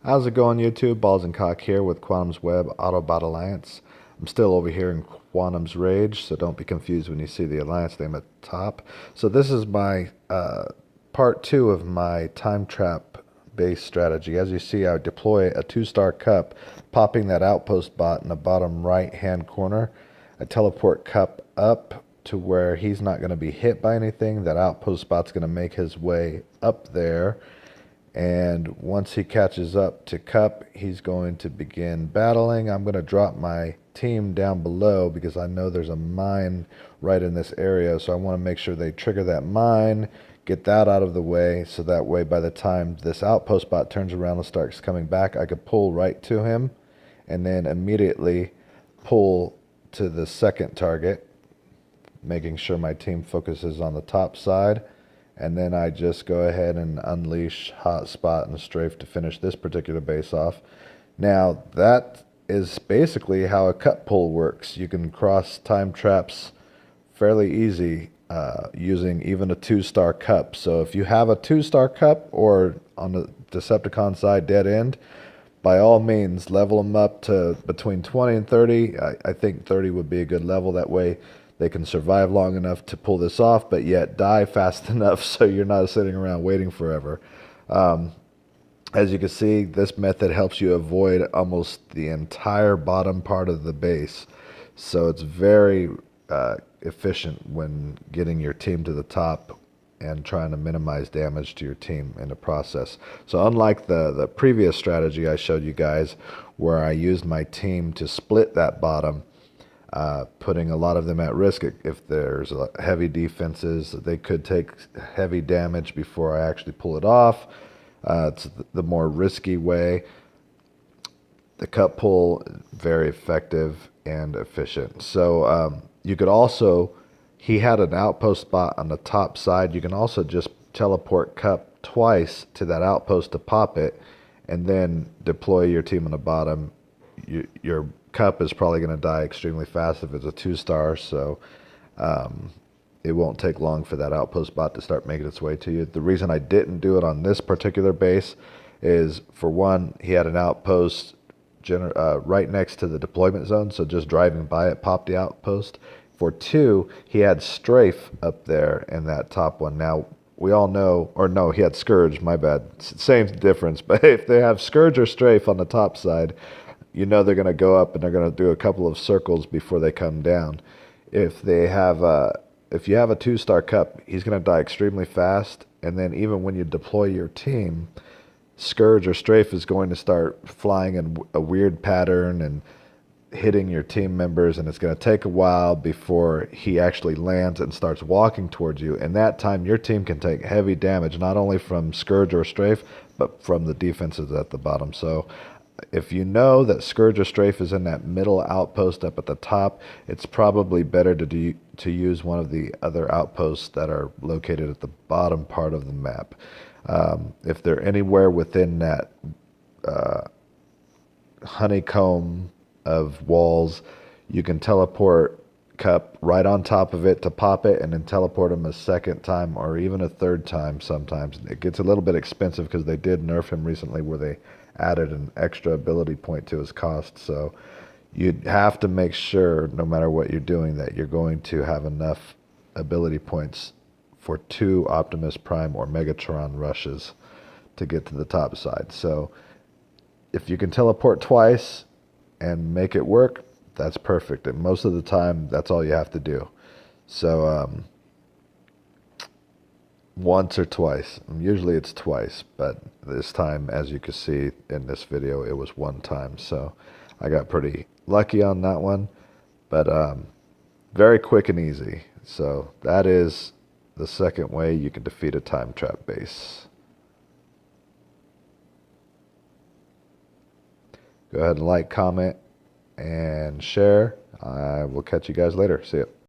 How's it going, YouTube? Balls and Cock here with Quantum's Web Autobot Alliance. I'm still over here in Quantum's Rage, so don't be confused when you see the Alliance name at the top. So this is my part two of my time trap base strategy. As you see, I deploy a 2-star cup, popping that outpost bot in the bottom right-hand corner. I teleport cup up to where he's not going to be hit by anything. That outpost bot's going to make his way up there. And once he catches up to Cup, he's going to begin battling. I'm going to drop my team down below because I know there's a mine right in this area. So I want to make sure they trigger that mine, get that out of the way. So that way, by the time this outpost bot turns around and starts coming back, I could pull right to him and then immediately pull to the second target, making sure my team focuses on the top side. And then I just go ahead and unleash Hotspot and Strafe to finish this particular base off. Now, that is basically how a cut pull works. You can cross time traps fairly easy using even a 2-star cup. So if you have a 2-star cup or on the Decepticon side dead end, by all means, level them up to between 20 and 30. I think 30 would be a good level. That way they can survive long enough to pull this off, but yet die fast enough so you're not sitting around waiting forever. As you can see, this method helps you avoid almost the entire bottom part of the base. So it's very efficient when getting your team to the top and trying to minimize damage to your team in the process. So unlike the previous strategy I showed you guys, where I used my team to split that bottom, putting a lot of them at risk. If there's heavy defenses, they could take heavy damage before I actually pull it off. It's the more risky way. The cut pull, very effective and efficient. So you could also, he had an outpost spot on the top side. You can also just teleport Cup twice to that outpost to pop it, and then deploy your team on the bottom. Your Cup is probably going to die extremely fast if it's a 2-star, so it won't take long for that outpost bot to start making its way to you. The reason I didn't do it on this particular base is, for one, he had an outpost right next to the deployment zone, so just driving by it popped the outpost. For two, he had Strafe up there in that top one. Now, we all know, or no, he had Scourge, my bad. Same difference, but if they have Scourge or Strafe on the top side, you know they're going to go up and they're going to do a couple of circles before they come down. If they have if you have a 2-star cup, he's going to die extremely fast, and then even when you deploy your team, Scourge or Strafe is going to start flying in a weird pattern and hitting your team members, and it's going to take a while before he actually lands and starts walking towards you. And that time, your team can take heavy damage, not only from Scourge or Strafe, but from the defenses at the bottom. So if you know that Scourge or Strafe is in that middle outpost up at the top, it's probably better to use one of the other outposts that are located at the bottom part of the map. If they're anywhere within that honeycomb of walls, you can teleport Cup right on top of it to pop it, and then teleport him a second time or even a third time sometimes. It gets a little bit expensive because they did nerf him recently where they added an extra ability point to his cost. So you'd have to make sure, no matter what you're doing, that you're going to have enough ability points for 2 Optimus Prime or Megatron rushes to get to the top side. So if you can teleport twice and make it work, that's perfect. And most of the time, that's all you have to do. So once or twice. Usually it's twice, but this time, as you can see in this video, it was one time. So I got pretty lucky on that one, but very quick and easy. So that is the second way you can defeat a time trap base. Go ahead and like, comment, and share. I will catch you guys later. See ya.